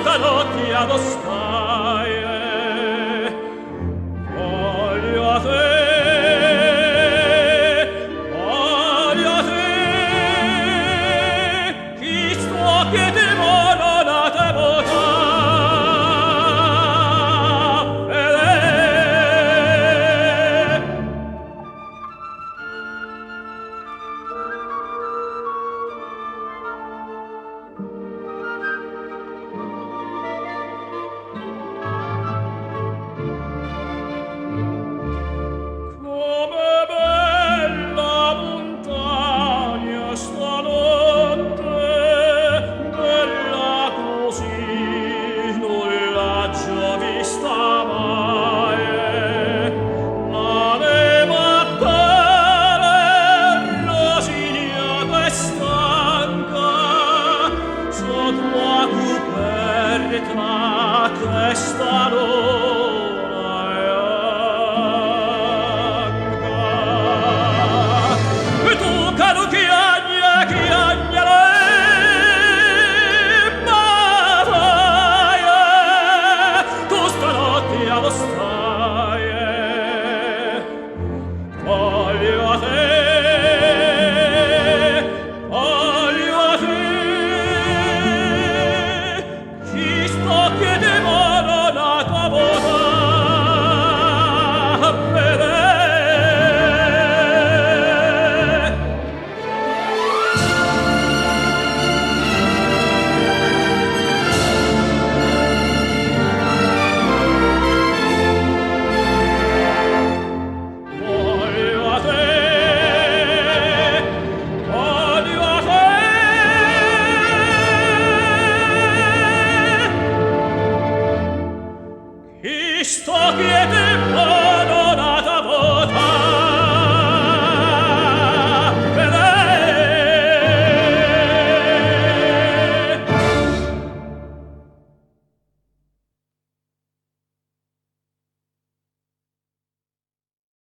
stanotte ad ostaie. Voglio a te, voglio a te, chi sto chiedemo non a te vota. Questa luna bianca e tu caro chiagna ma vai tu stanotte allo staie voglio a te. Sto chiedendo